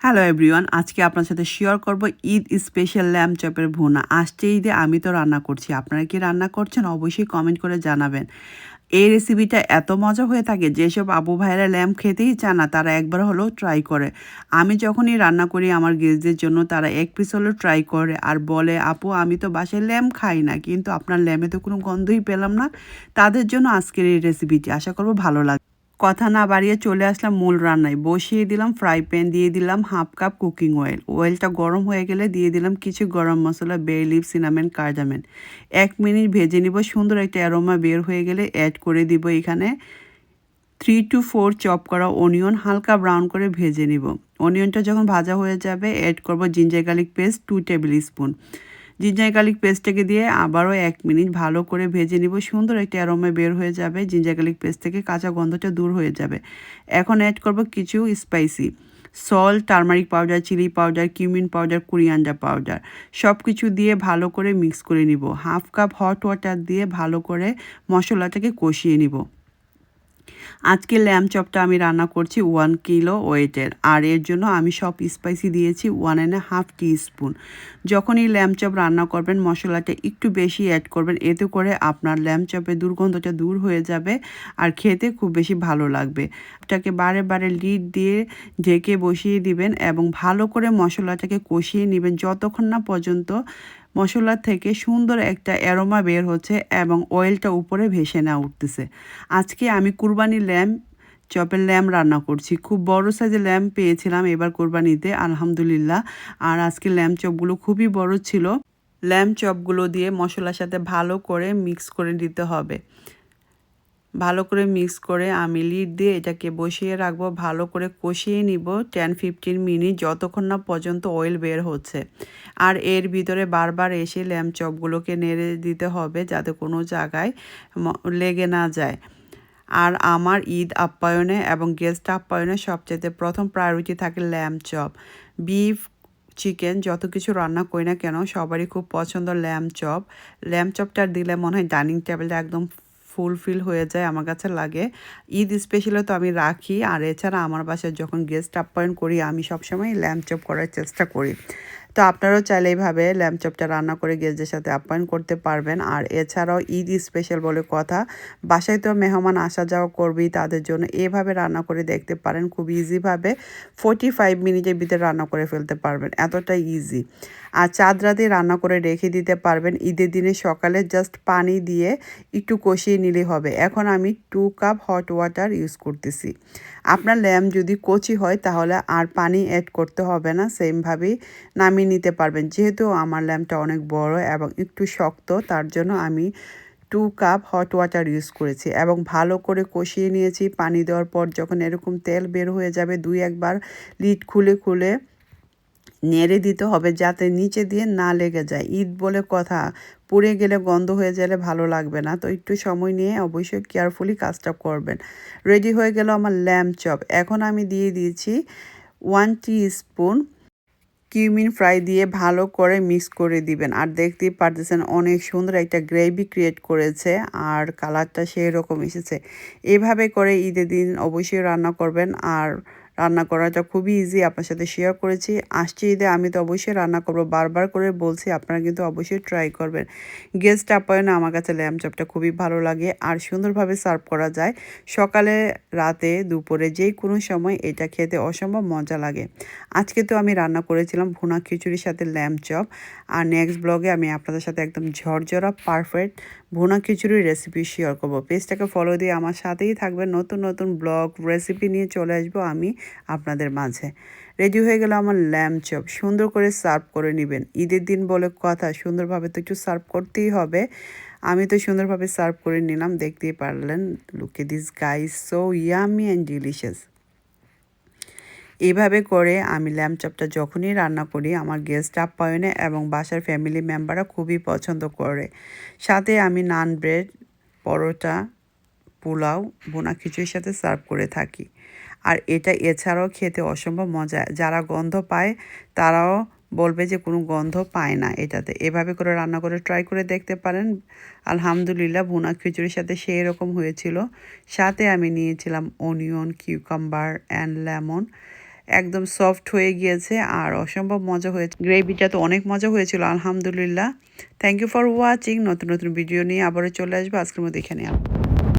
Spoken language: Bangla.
হ্যালো এভরিওয়ান, আজকে আপনার সাথে শেয়ার করব ঈদ স্পেশাল ল্যাম্ব চপের ভুনা। আসছে ঈদে আমি তো রান্না করছি, আপনারা কি রান্না করছেন অবশ্যই কমেন্ট করে জানাবেন। এই রেসিপিটা এত মজা হয়ে থাকে, যেসব আবু ভাইয়েরা ল্যাম্ব খেতেই চান না তারা একবার হলেও ট্রাই করে। আমি যখনই রান্না করি আমার গেস্টদের জন্য তারা এক পিস হলেও ট্রাই করে আর বলে, আপু আমি তো বাসায় ল্যাম্ব খাই না, কিন্তু আপনার ল্যাম্বে তো কোনো গন্ধই পেলাম না। তাদের জন্য আজকের এই রেসিপিটি, আশা করব ভালো লাগবে। কথা না বাড়িয়ে চলে আসলাম মূল রান্নায়। বসিয়ে দিলাম ফ্রাই প্যান, দিয়ে দিলাম হাফ কাপ কুকিং অয়েল। অয়েলটা গরম হয়ে গেলে দিয়ে দিলাম কিছু গরম মশলা, বে লিভ, সিনামেন, কার্ডামেন। 1 মিনিট ভেজে নিব। সুন্দর একটা অ্যারোমা বের হয়ে গেলে অ্যাড করে দিব এখানে 3 to 4 চপ করা অনিয়ন, হালকা ব্রাউন করে ভেজে নিব। অনিয়নটা যখন ভাজা হয়ে যাবে অ্যাড করব ginger garlic paste 2 tablespoon. Ginger garlic পেস্টটাকে দিয়ে আবারও 1 মিনিট ভালো করে ভেজে নিব। সুন্দর একটা অ্যারোমা বের হয়ে যাবে, জিঞ্জার গার্লিক পেস্ট থেকে কাঁচা গন্ধটা দূর হয়ে যাবে। এখন অ্যাড করব কিছু spicy, salt, turmeric powder, chilli powder, cumin powder, coriander powder, সব কিছু দিয়ে ভালো করে মিক্স করে নিব। হাফ কাপ হট ওয়াটার দিয়ে ভালো করে মশলাটাকে কষিয়ে নিব। আজকে ল্যাম্ব চপটা আমি রান্না করছি 1 কিলো ওয়েটের, আর এর জন্য আমি সব স্পাইসি দিয়েছি 1.5 টিস্পুন। যখন এই ল্যাম্ব চপ রান্না করবেন মশলাটা একটু বেশি অ্যাড করবেন, এতে করে আপনার ল্যাম্ব চপের দুর্গন্ধটা দূর হয়ে যাবে আর খেতে খুব বেশি ভালো লাগবে। এটাকে বারে বারে লিড দিয়ে ঢেকে বসিয়ে দিবেন এবং ভালো করে মশলাটাকে কষিয়ে নেবেন যতক্ষণ না পর্যন্ত মশলা থেকে সুন্দর একটা অ্যারোমা বের হচ্ছে এবং অয়েলটা উপরে ভেসে না উঠতেছে। আজকে আমি কুরবানি ল্যাম্ব চপের ল্যাম্ব রান্না করছি। খুব বড় সাইজের ল্যাম্ব পেয়েছিলাম এবার কুরবানিতে, আলহামদুলিল্লাহ। আর আজকে ল্যাম্ব চপগুলো খুবই বড় ছিল। ল্যাম্ব চপগুলো দিয়ে মশলার সাথে ভালো করে মিক্স করে দিতে হবে। ভালো করে মিক্স করে আমি লিড দিয়ে এটাকে বসিয়ে রাখবো। ভালো করে কষিয়ে নিব 10-15 মিনিট, যতক্ষণ না পর্যন্ত অয়েল বের হচ্ছে। আর এর ভিতরে বারবার এসে ল্যাম্ব চপগুলোকে নেড়ে দিতে হবে যাতে কোনো জায়গায় লেগে না যায়। আর আমার ঈদ আপ্যায়নে এবং গেস্ট আপ্যায়নে সবচেয়ে প্রথম প্রায়োরিটি থাকে ল্যাম্ব চপ। বিফ, চিকেন যত কিছু রান্না করি না কেন সবারই খুব পছন্দ ল্যাম্ব চপ। ল্যাম্ব চপটা দিলে মনে হয় ডাইনিং টেবিলটা একদম ফুলফিল হয়ে যায়, আমার কাছে লাগে। ঈদ স্পেশালে তো আমি রাখি, আর এছাড়া আমার বাসায় যখন গেস্ট আপ্যায়ন করি আমি সবসময় ল্যাম্ব চপ করার চেষ্টা করি। তো আপনারাও চাইলে এইভাবে ল্যাম্ব চপটা রান্না করে গেস্টদের সাথে আপ্যায়ন করতে পারবেন। আর এছাড়াও ঈদ স্পেশাল বলে কথা, বাসায় তো মেহমান আসা যাওয়া করবেই, তাদের জন্য এভাবে রান্না করে দেখতে পারেন। খুব ইজিভাবে 45 মিনিটের ভিতরে রান্না করে ফেলতে পারবেন, এতটাই ইজি। আর চাঁদ রাতে রান্না করে রেখে দিতে পারবেন। ঈদের দিনে সকালে জাস্ট পানি দিয়ে একটু কষিয়ে নিলে হবে। এখন আমি 2 কাপ হট ওয়াটার ইউজ করতেছি। আপনার ল্যাম্ব যদি কচি হয় তাহলে আর পানি অ্যাড করতে হবে না, সেমভাবেই নামিয়ে নিতে পারবেন। যেহেতু আমার ল্যাম্বটা অনেক বড় এবং একটু শক্ত, তার জন্য আমি 2 কাপ হট ওয়াটার ইউজ করেছি এবং ভালো করে কষিয়ে নিয়েছি। পানি দেওয়ার পর যখন এরকম তেল বের হয়ে যাবে 2-1 বার লিড খুলে খুলে নেড়ে দিতে হবে যাতে নিচে দিয়ে না লেগে যায়। ঈদ বলে কথা, পুড়ে গেলে গন্ধ হয়ে গেলে ভালো লাগবে না। তো একটু সময় নিয়ে অবশ্যই কেয়ারফুলি কাজটা করবেন। রেডি হয়ে গেল আমার ল্যাম্ব চপ। এখন আমি দিয়ে দিয়েছি 1 টিস্পুন কিউমিন ফ্রাই দিয়ে ভালো করে মিক্স করে দিবেন। আর দেখতেই পারতেছেন অনেক সুন্দর একটা গ্রেভি ক্রিয়েট করেছে আর কালারটা সেই রকম এসেছে। এভাবে করে ঈদের দিন অবশ্যই রান্না করবেন। আর রান্না করাটা খুবই ইজি, আপনার সাথে শেয়ার করেছি। আসছে ঈদে আমি তো অবশ্যই রান্না করবো, বারবার করে বলছি, আপনারা কিন্তু অবশ্যই ট্রাই করবেন। গেস্ট আপ্যায়নে আমার কাছে ল্যাম্ব চপটা খুবই ভালো লাগে আর সুন্দরভাবে সার্ভ করা যায়। সকালে, রাতে, দুপুরে যে কোনো সময় এটা খেতে অসম্ভব মজা লাগে। আজকে তো আমি রান্না করেছিলাম ভুনা খিচুড়ির সাথে ল্যাম্ব চপ। আর নেক্সট ব্লগে আমি আপনাদের সাথে একদম ঝরঝরা পারফেক্ট ভুনা খিচুড়ির রেসিপি শেয়ার করবো। পেজটাকে ফলো দিয়ে আমার সাথেই থাকবেন। নতুন নতুন ব্লগ রেসিপি নিয়ে চলে আসবো আমি আপনাদের মাঝে। রেডি হয়ে গেল আমার ল্যাম্ব চপ। সুন্দর করে সার্ভ করে নেবেন। ঈদের দিন বলে কথা, সুন্দরভাবে তো একটু সার্ভ করতেই হবে। আমি তো সুন্দরভাবে সার্ভ করে নিলাম, দেখতেই পারলেন। Look at this guys, so yummy and delicious. এভাবে করে আমি ল্যাম্ব চপটা যখনই রান্না করি আমার গেস্ট আপ্যায়নে এবং বাসার ফ্যামিলি মেম্বাররা খুবই পছন্দ করে। সাথে আমি নান, ব্রেড, পরোটা, পোলাও, ভুনা খিচুড়ির সাথে সার্ভ করে থাকি। আর এটা এছাড়াও খেতে অসম্ভব মজা। যারা গন্ধ পায় তারাও বলবে যে কোনো গন্ধ পায় না এটাতে। এভাবে করে রান্না করে ট্রাই করে দেখতে পারেন। আলহামদুলিল্লাহ ভুনা খিচুড়ির সাথে সেই রকম হয়েছিল। সাথে আমি নিয়েছিলাম অনিয়ন, কিউকাম্বার অ্যান্ড লেমন। একদম সফট হয়ে গিয়েছে আর অসম্ভব মজা হয়েছে। গ্রেভিটা তো অনেক মজা হয়েছিল আলহামদুলিল্লাহ। Thank you for watching. নতুন নতুন ভিডিও নিয়ে আবারও চলে আসবো। আজকের মতো এখানে।